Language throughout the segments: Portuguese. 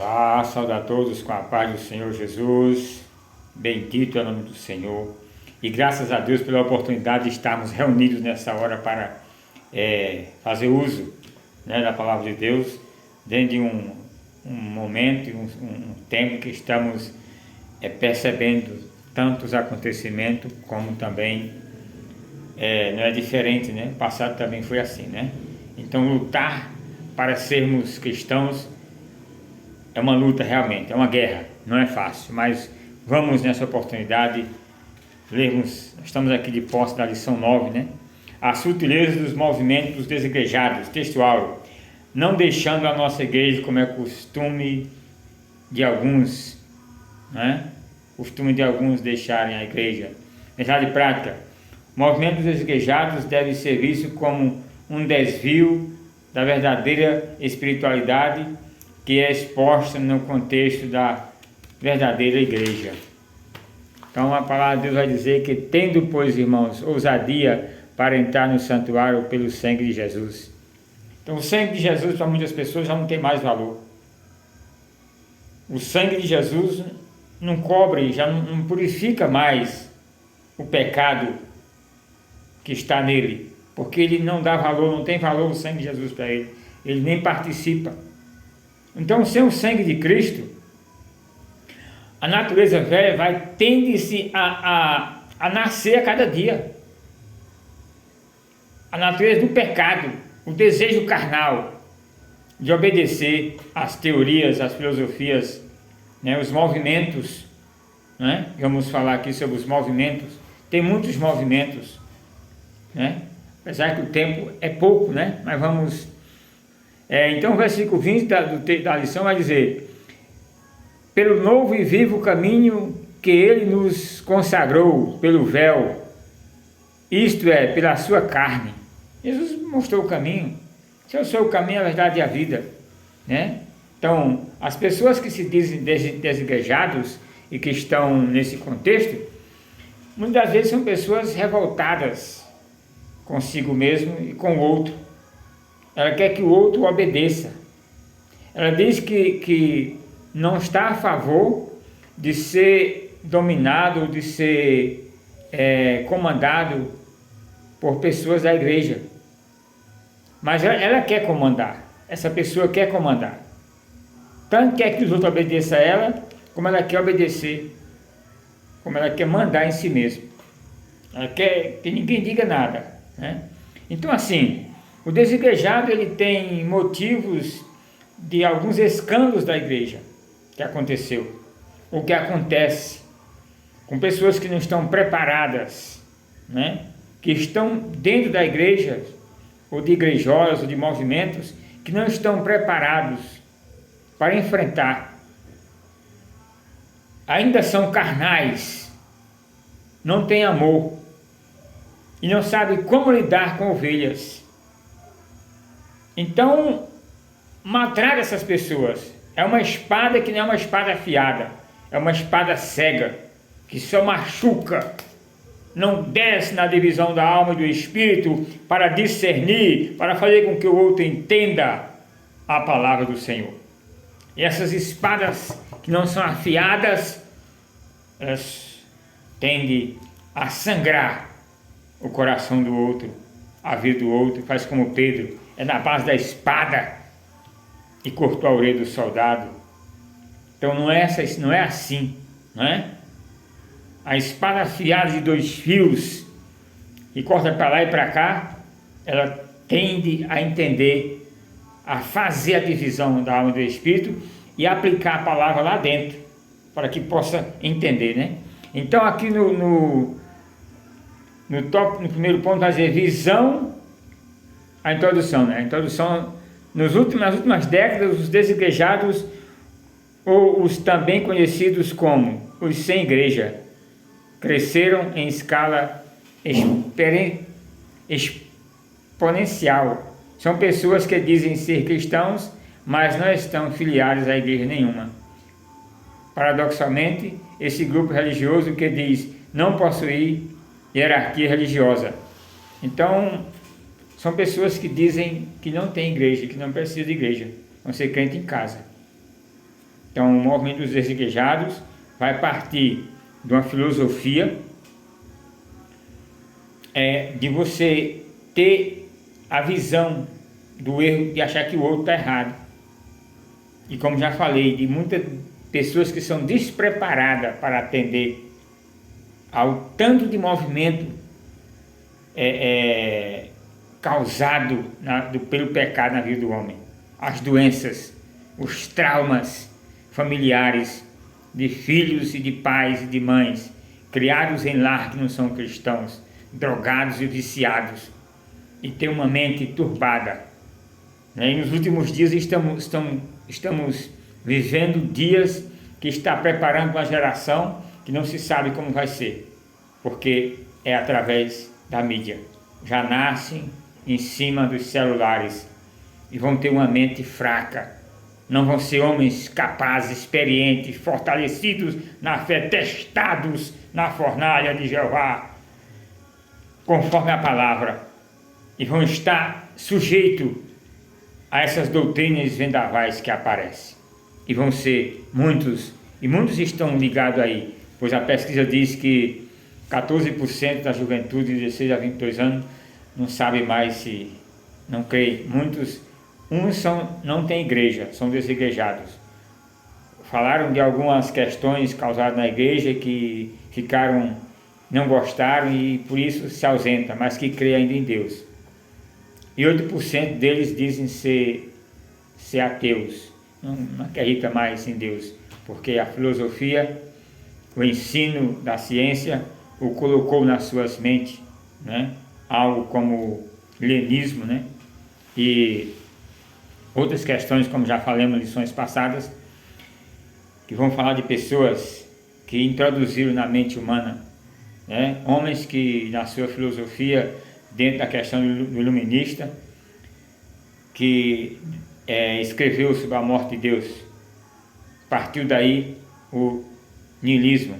Olá, saúde a todos com a paz do Senhor Jesus. Bendito é o nome do Senhor. E graças a Deus pela oportunidade de estarmos reunidos nessa hora para fazer uso, da palavra de Deus, dentro de um momento, um tempo que estamos percebendo tantos acontecimentos como também não é diferente, né? O passado também foi assim, né? Então lutar para sermos cristãos é uma luta realmente, é uma guerra, não é fácil, mas vamos nessa oportunidade lermos, estamos aqui de posse da lição 9, né? As sutilezas dos movimentos desigrejados, textual, não deixando a nossa igreja como é costume de alguns, né? Costume de alguns deixarem a igreja. Mensagem prática, movimentos desigrejados devem ser vistos como um desvio da verdadeira espiritualidade que é exposta no contexto da verdadeira igreja. Então a palavra de Deus vai dizer que tendo, pois, irmãos, ousadia para entrar no santuário pelo sangue de Jesus. Então o sangue de Jesus para muitas pessoas já não tem mais valor. O sangue de Jesus não cobre, já não purifica mais o pecado que está nele, porque ele não dá valor, não tem valor o sangue de Jesus para ele, ele nem participa. Então, sem o sangue de Cristo, a natureza velha tende-se a nascer a cada dia. A natureza do pecado, o desejo carnal de obedecer às teorias, às filosofias, os movimentos, vamos falar aqui sobre os movimentos. Tem muitos movimentos, apesar que o tempo é pouco, mas vamos... Então o versículo 20 da lição vai dizer: pelo novo e vivo caminho que ele nos consagrou pelo véu, isto é, pela sua carne. Jesus mostrou o caminho. Se eu sou o caminho, a verdade e a vida, Então, as pessoas que se dizem desigrejados e que estão nesse contexto, muitas vezes são pessoas revoltadas consigo mesmo e com o outro. Ela quer que o outro obedeça. Ela diz que não está a favor de ser dominado, de ser comandado por pessoas da igreja. Mas ela quer comandar. Essa pessoa quer comandar. Tanto quer que os outros obedeçam a ela, como ela quer obedecer. Como ela quer mandar em si mesma. Ela quer que ninguém diga nada, Então assim, o desigrejado ele tem motivos de alguns escândalos da igreja que aconteceu, ou que acontece com pessoas que não estão preparadas, que estão dentro da igreja, ou de igrejolas, ou de movimentos, que não estão preparados para enfrentar. Ainda são carnais, não têm amor, e não sabem como lidar com ovelhas. Então, matar essas pessoas é uma espada que não é uma espada afiada, é uma espada cega, que só machuca, não desce na divisão da alma e do espírito para discernir, para fazer com que o outro entenda a palavra do Senhor. E essas espadas que não são afiadas, elas tendem a sangrar o coração do outro, a vida do outro. Faz como Pedro, é na base da espada e cortou a orelha do soldado. Então não é assim, A espada afiada de 2 fios e corta para lá e para cá, ela tende a entender, a fazer a divisão da alma e do espírito e aplicar a palavra lá dentro, para que possa entender, Então aqui no primeiro ponto vai dizer visão, a introdução, A introdução, nas últimas décadas, os desigrejados, ou os também conhecidos como os sem igreja, cresceram em escala exponencial. São pessoas que dizem ser cristãos, mas não estão filiados a igreja nenhuma. Paradoxalmente, esse grupo religioso que diz não possuir hierarquia religiosa. Então, são pessoas que dizem que não tem igreja, que não precisa de igreja, vão ser crente em casa. Então, o movimento dos desigrejados vai partir de uma filosofia de você ter a visão do erro, de achar que o outro está errado. E como já falei, de muitas pessoas que são despreparadas para atender ao tanto de movimento causado pelo pecado na vida do homem. As doenças, os traumas familiares de filhos e de pais e de mães, criados em lar que não são cristãos, drogados e viciados, e tem uma mente turbada. E nos últimos dias estamos vivendo dias que está preparando uma geração que não se sabe como vai ser, porque é através da mídia. Já nascem em cima dos celulares e vão ter uma mente fraca. Não vão ser homens capazes, experientes, fortalecidos na fé, testados na fornalha de Jeová, conforme a palavra, e vão estar sujeitos a essas doutrinas vendavais que aparecem. E vão ser muitos, e muitos estão ligados aí, pois a pesquisa diz que 14% da juventude de 16 a 22 anos não sabe mais se não crê. Muitos, não têm igreja, são desigrejados. Falaram de algumas questões causadas na igreja que não gostaram e por isso se ausentam, mas que crê ainda em Deus. E 8% deles dizem ser ateus, não acreditam mais em Deus, porque a filosofia, o ensino da ciência o colocou nas suas mentes, né? Algo como leninismo, né? E outras questões, como já falamos em lições passadas, que vão falar de pessoas que introduziram na mente humana, né? Homens que na sua filosofia, dentro da questão do iluminista, que escreveu sobre a morte de Deus, partiu daí o niilismo,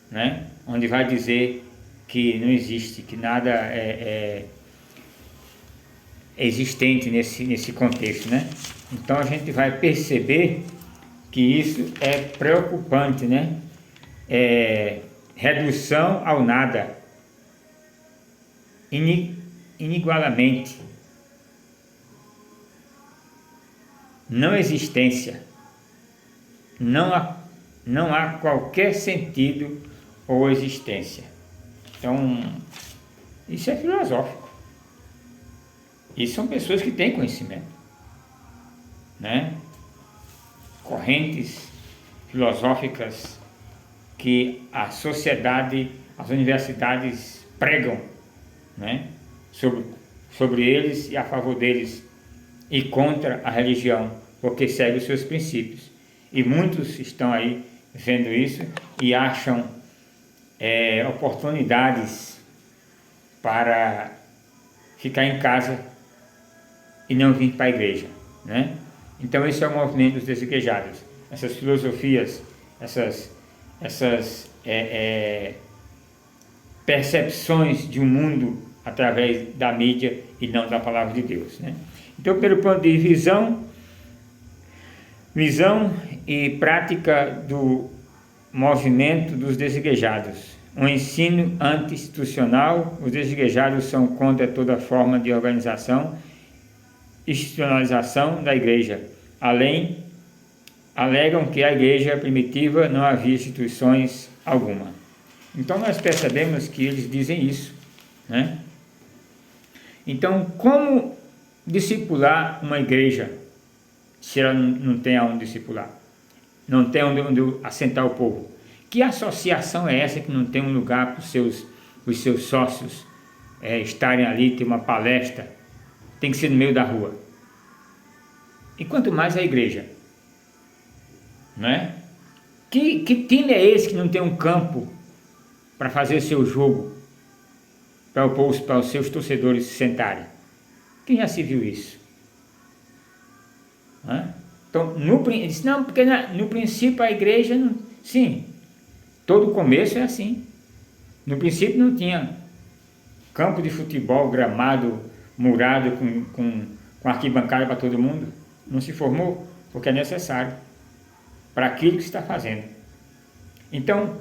né? Onde vai dizer que não existe, que nada é existente nesse contexto, né? Então a gente vai perceber que isso é preocupante, né? Redução ao nada, inigualamente, não existência, não há qualquer sentido ou existência. Então, isso é filosófico. Isso são pessoas que têm conhecimento, né? Correntes filosóficas que a sociedade, as universidades pregam, né? Sobre eles e a favor deles e contra a religião, porque segue os seus princípios. E muitos estão aí vendo isso e acham oportunidades para ficar em casa e não vir para a igreja, né? Então esse é o movimento dos desigrejados. Essas filosofias, essas percepções de um mundo através da mídia e não da palavra de Deus, né? Então, pelo ponto de visão e prática do movimento dos desigrejados, um ensino anti-institucional, os desigrejados são contra toda forma de organização, institucionalização da igreja. Alegam que a igreja primitiva não havia instituições alguma. Então nós percebemos que eles dizem isso, né? Então, como discipular uma igreja se ela não tem aonde discipular? Não tem onde assentar o povo? Que associação é essa que não tem um lugar para os seus sócios estarem ali, ter uma palestra? Tem que ser no meio da rua. E quanto mais a igreja, né? Que time é esse que não tem um campo para fazer seu jogo, para os seus torcedores se sentarem? Quem já se viu isso? Então, porque no princípio a igreja, sim, todo começo é assim. No princípio não tinha campo de futebol, gramado, murado com arquibancada para todo mundo. Não se formou porque é necessário. para aquilo que está fazendo. Então,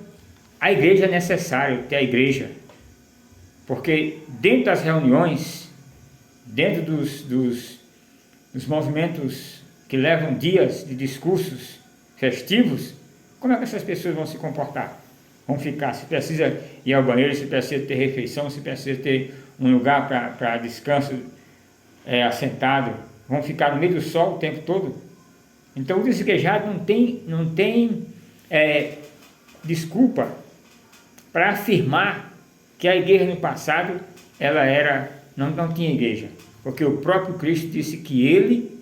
a igreja é necessário ter a igreja, porque dentro das reuniões, dentro dos movimentos que levam dias de discursos festivos, como é que essas pessoas vão se comportar? Vão ficar, se precisa ir ao banheiro, se precisa ter refeição, se precisa ter um lugar para descanso assentado, vão ficar no meio do sol o tempo todo? Então o desigejado não tem desculpa para afirmar que a igreja no passado ela não tinha igreja, porque o próprio Cristo disse que Ele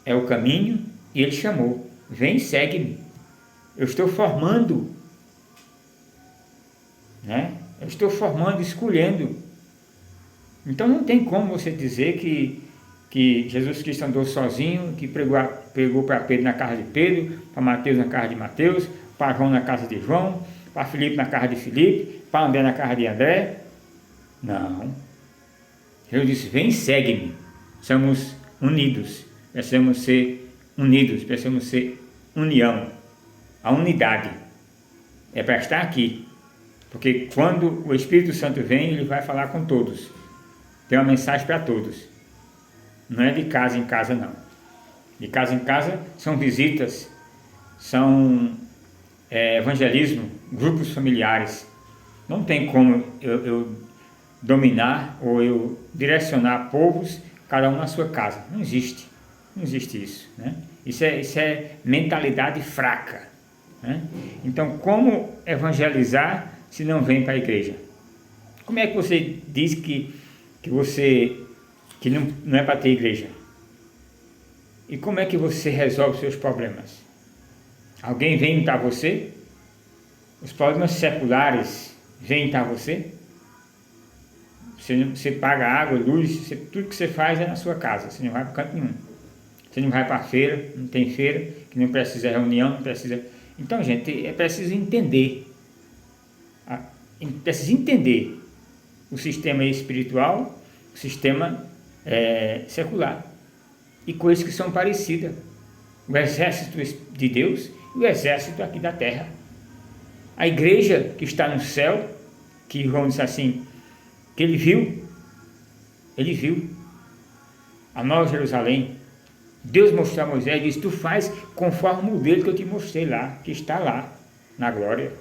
é o caminho e Ele chamou: vem, segue-me. Eu estou formando, né? Eu estou formando, escolhendo. Então não tem como você dizer que Jesus Cristo andou sozinho, que pregou para Pedro na casa de Pedro, para Mateus na casa de Mateus, para João na casa de João, para Filipe na casa de Filipe, para André na casa de André. Não. Jesus disse: vem, segue-me. Somos unidos, precisamos ser unidos, precisamos ser união. A unidade é para estar aqui, porque quando o Espírito Santo vem, ele vai falar com todos. Tem uma mensagem para todos. Não é de casa em casa, não. De casa em casa são visitas, são evangelismo, grupos familiares. Não tem como eu dominar ou eu direcionar povos, cada um na sua casa. Não existe. Não existe isso, né? Isso é mentalidade fraca, né? Então, como evangelizar se não vem para a igreja? Como é que você diz que não é para ter igreja? E como é que você resolve seus problemas? Alguém vem imitar você? Os problemas seculares vêm imitar você? Você paga água, luz, tudo que você faz é na sua casa, você não vai para canto nenhum. Você não vai para a feira, não tem feira, que não precisa reunião, não precisa... Então, gente, é preciso entender. Precisa entender o sistema espiritual, o sistema secular. E coisas que são parecidas. O exército de Deus e o exército aqui da terra. A igreja que está no céu, que João disse assim, que ele viu a Nova Jerusalém. Deus mostrou a Moisés e disse: tu faz conforme o modelo que eu te mostrei lá, que está lá na glória,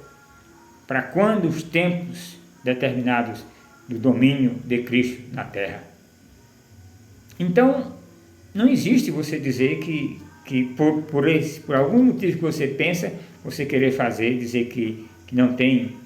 para quando os tempos determinados do domínio de Cristo na terra. Então, não existe você dizer que por algum motivo que você pensa, você querer fazer, dizer que não tem,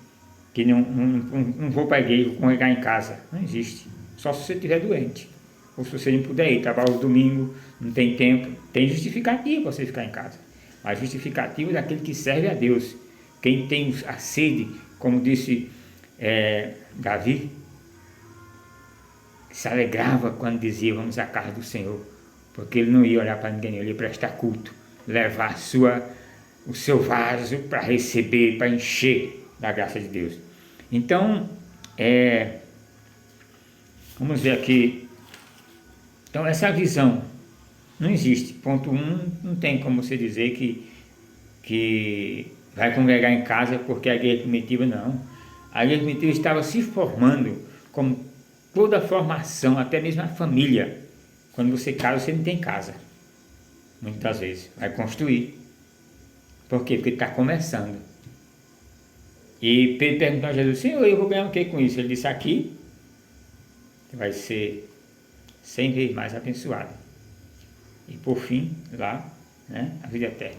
que não vou para a igreja, vou congregar em casa. Não existe. Só se você estiver doente. Ou se você não puder ir, trabalha domingo, não tem tempo. Tem justificativa para você ficar em casa. Mas justificativa é daquele que serve a Deus. Quem tem a sede, como disse Davi, se alegrava quando dizia: vamos à casa do Senhor. Porque ele não ia olhar para ninguém, ele ia prestar culto, levar o seu vaso para receber, para encher da graça de Deus. Então, vamos ver aqui. Então, essa visão não existe. Ponto 1, não tem como você dizer que vai congregar em casa porque a igreja primitiva, não. A igreja primitiva estava se formando, como toda a formação, até mesmo a família. Quando você casa, você não tem casa. Muitas vezes. Vai construir. Por quê? Porque está começando. E Pedro perguntou a Jesus: Senhor, eu vou ganhar o que com isso? Ele disse: aqui vai ser 100 vezes mais abençoado. E por fim, lá, né, a vida eterna.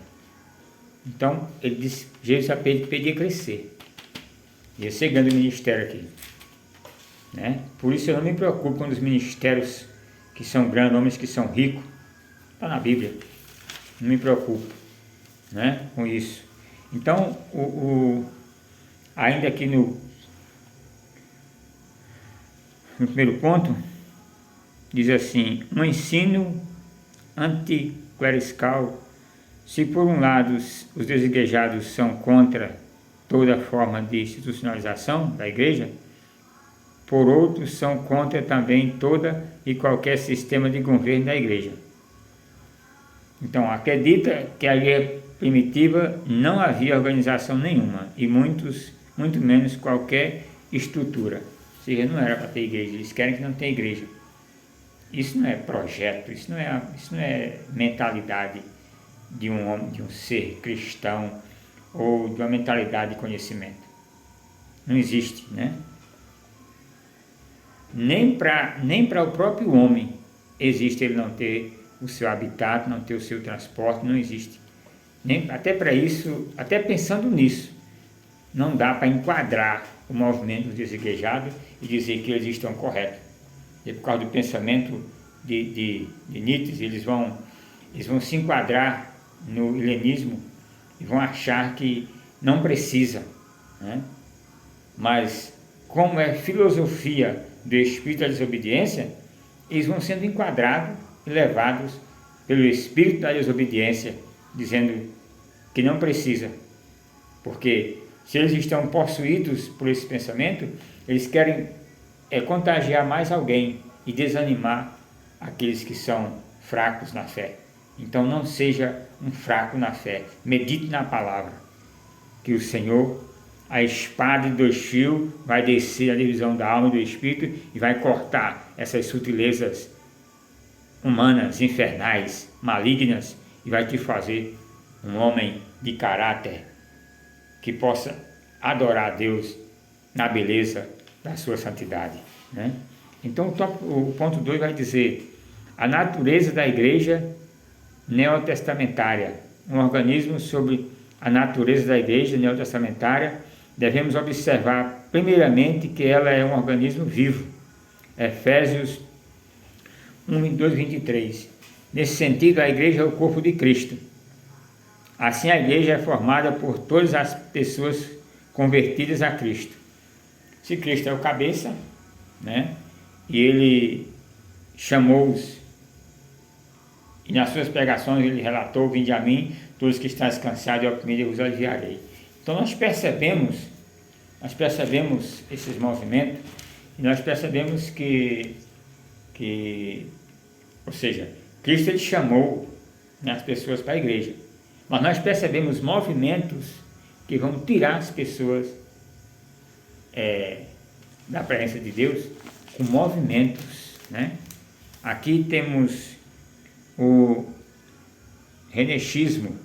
Então, ele disse, Jesus a Pedro pedia crescer. Ia ser grande o ministério aqui. Né? Por isso eu não me preocupo com os ministérios que são grandes, homens que são ricos. Está na Bíblia. Não me preocupo, né, com isso. Então, ainda aqui no primeiro ponto, diz assim: um ensino anticlerical. Se por um lado os desigrejados são contra toda forma de institucionalização da igreja, por outro são contra também toda e qualquer sistema de governo da igreja. Então acredita que a igreja primitiva não havia organização nenhuma e muito menos qualquer estrutura. Ou seja, não era para ter igreja, eles querem que não tenha igreja. Isso não é projeto, isso não é mentalidade de um homem, de um ser cristão ou de uma mentalidade de conhecimento. Não existe, né? Nem para o próprio homem existe ele não ter o seu habitat, não ter o seu transporte, não existe. Até para isso, até pensando nisso, não dá para enquadrar o movimento dos desigrejados e dizer que eles estão corretos. E por causa do pensamento de Nietzsche, eles vão se enquadrar no helenismo e vão achar que não precisa, né? Mas como é filosofia do espírito da desobediência, eles vão sendo enquadrados e levados pelo espírito da desobediência, dizendo que não precisa, porque se eles estão possuídos por esse pensamento, eles querem contagiar mais alguém e desanimar aqueles que são fracos na fé. Então não seja um fraco na fé, medite na palavra, que o Senhor, a espada de dois fios, vai descer a divisão da alma e do espírito e vai cortar essas sutilezas humanas, infernais, malignas, e vai te fazer um homem de caráter que possa adorar a Deus na beleza da sua santidade, né? Então o ponto 2 vai dizer a natureza da igreja neotestamentária, um organismo sobre a natureza da igreja neotestamentária. Devemos observar primeiramente que ela é um organismo vivo. Efésios 1:2, 23. Nesse sentido, a igreja é o corpo de Cristo. Assim, a igreja é formada por todas as pessoas convertidas a Cristo. Se Cristo é o cabeça, né? E ele chamou-os, e nas suas pregações ele relatou: vinde a mim, todos que estão descansados e oprimidos, eu vos aliviarei. Então nós percebemos esses movimentos, e nós percebemos que ou seja, Cristo ele chamou, né, as pessoas para a igreja, mas nós percebemos movimentos que vão tirar as pessoas da presença de Deus com movimentos, né? Aqui temos o renechismo,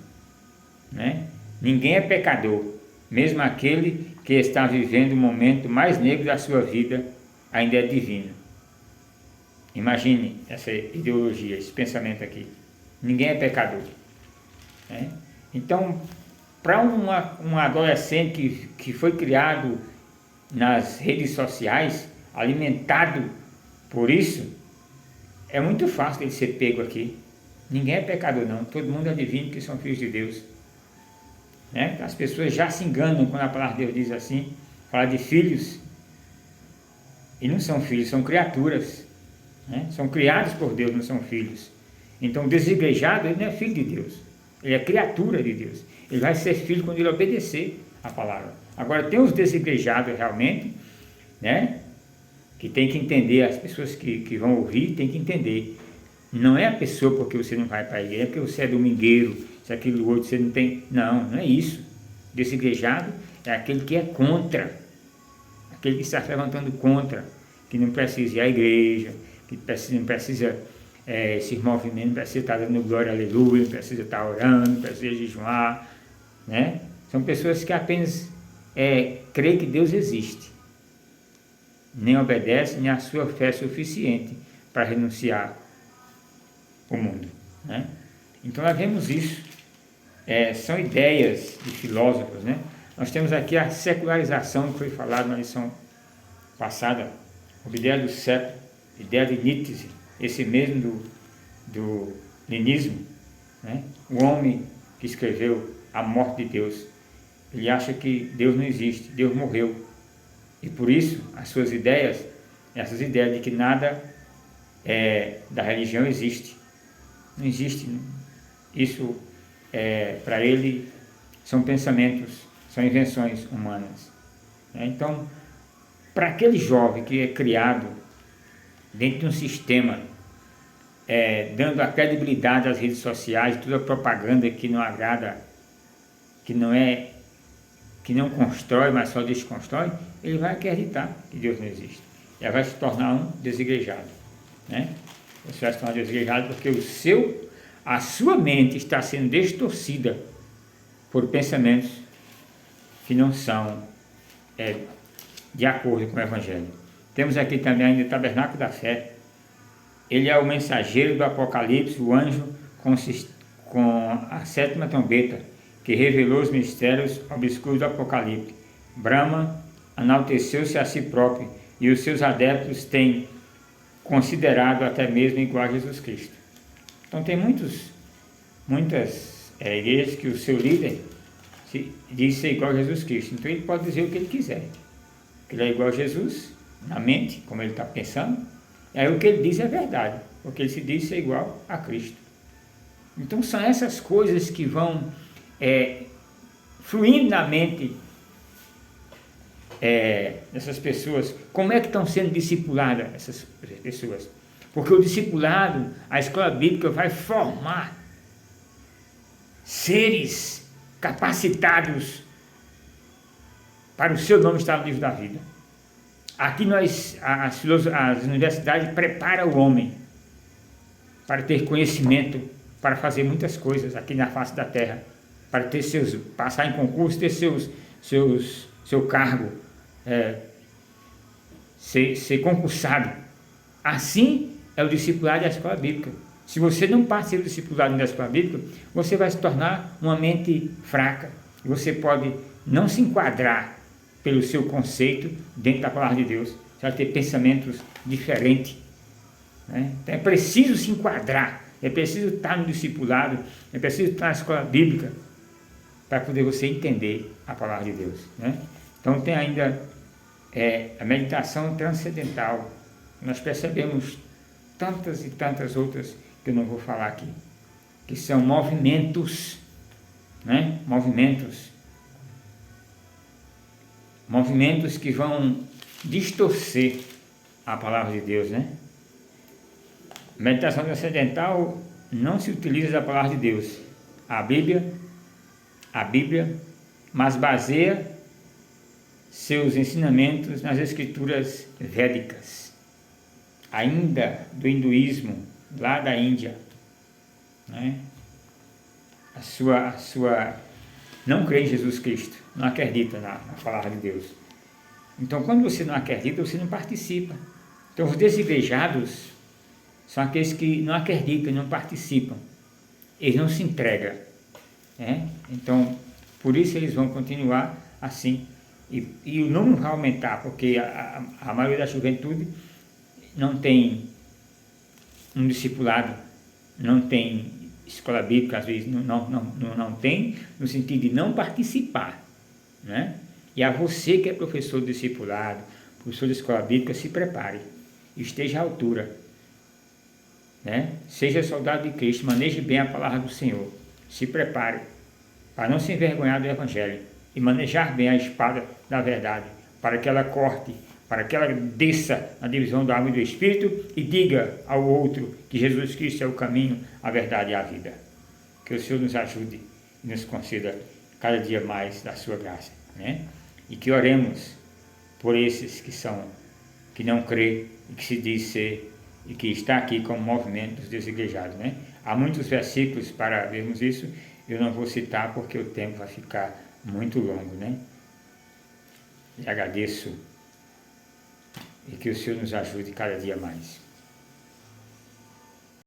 né? Ninguém é pecador, mesmo aquele que está vivendo o momento mais negro da sua vida ainda é divino. Imagine essa ideologia, esse pensamento aqui. Ninguém é pecador, né? Então, para um adolescente que foi criado nas redes sociais, alimentado por isso, é muito fácil ele ser pego aqui. Ninguém é pecador não, todo mundo é divino, que são filhos de Deus, né? As pessoas já se enganam quando a palavra de Deus diz assim, fala de filhos, e não são filhos, são criaturas, né? São criados por Deus, não são filhos. Então o desigrejado, ele não é filho de Deus, ele é criatura de Deus. Ele vai ser filho quando ele obedecer a palavra. Agora tem os desigrejados realmente, né? Que tem que entender, as pessoas que vão ouvir tem que entender. Não é a pessoa porque você não vai para a igreja, é porque você é domingueiro, se aquilo outro você não tem. Não é isso. Desigrejado é aquele que é contra, aquele que está se levantando contra, que não precisa ir à igreja, que não precisa esses movimentos, não precisa estar dando glória, aleluia, não precisa estar orando, não precisa jejuar, né? São pessoas que apenas creem que Deus existe, nem obedecem, nem a sua fé é suficiente para renunciar o mundo, né? Então nós vemos isso, são ideias de filósofos, né? Nós temos aqui a secularização que foi falado na lição passada, a ideia do século, a ideia de Nietzsche, esse mesmo do leninismo, né? O homem que escreveu A Morte de Deus, ele acha que Deus não existe, Deus morreu, e por isso as suas ideias, essas ideias de que nada da religião existe, não existe, né? Isso para ele são pensamentos, são invenções humanas, né? Então, para aquele jovem que é criado dentro de um sistema, dando a credibilidade às redes sociais, toda a propaganda que não agrada que não constrói, mas só desconstrói, ele vai acreditar que Deus não existe. Ele vai se tornar um desigrejado, né? Você vai se tornar desigrejado porque a sua mente está sendo distorcida por pensamentos que não são de acordo com o Evangelho. Temos aqui também ainda o tabernáculo da fé. Ele é o mensageiro do Apocalipse, o anjo com a sétima trombeta, que revelou os mistérios obscuros do Apocalipse. Brahma enalteceu-se a si próprio, e os seus adeptos têm considerado até mesmo igual a Jesus Cristo. Então tem muitas igrejas que o seu líder diz ser igual a Jesus Cristo. Então ele pode dizer o que ele quiser. Que ele é igual a Jesus, na mente, como ele está pensando. E aí o que ele diz é verdade, porque ele se diz ser igual a Cristo. Então são essas coisas que vão fluindo na mente dessas pessoas. Como é que estão sendo discipuladas essas pessoas? Porque o discipulado, a escola bíblica vai formar seres capacitados para o seu nome estar no livro da vida. Aqui as universidades preparam o homem para ter conhecimento, para fazer muitas coisas aqui na face da terra, para ter passar em concurso, ter seu cargo, ser concursado. Assim é o discipulado da escola bíblica. Se você não participa do discipulado da escola bíblica, você vai se tornar uma mente fraca. Você pode não se enquadrar pelo seu conceito dentro da palavra de Deus. Você vai ter pensamentos diferentes, né? Então é preciso se enquadrar, é preciso estar no discipulado, é preciso estar na escola bíblica para poder você entender a palavra de Deus, né? Então tem ainda a meditação transcendental. Nós percebemos tantas e tantas outras que eu não vou falar aqui, que são movimentos, né? Movimentos que vão distorcer a palavra de Deus, né? Meditação transcendental não se utiliza da palavra de Deus, a Bíblia, mas baseia seus ensinamentos nas escrituras védicas, ainda do hinduísmo, lá da Índia, né? A sua não crê em Jesus Cristo, não acredita na palavra de Deus. Então, quando você não acredita, você não participa. Então, os desigrejados são aqueles que não acreditam, não participam. Eles não se entregam, né? Então, por isso eles vão continuar assim. E o número vai aumentar, porque a maioria da juventude não tem um discipulado, não tem escola bíblica, às vezes não tem, no sentido de não participar, né? E a você que é professor de discipulado, professor de escola bíblica, se prepare, esteja à altura, né? Seja soldado de Cristo, maneje bem a palavra do Senhor, se prepare para não se envergonhar do Evangelho e manejar bem a espada da verdade, para que ela corte, para que ela desça na divisão da alma e do Espírito e diga ao outro que Jesus Cristo é o caminho, a verdade e a vida. Que o Senhor nos ajude e nos conceda cada dia mais da sua graça, né? E que oremos por esses que não crê e que se diz ser e que está aqui como movimento dos desigrejados, né? Há muitos versículos para vermos isso, eu não vou citar porque o tempo vai ficar muito longo, né? E agradeço e que o Senhor nos ajude cada dia mais.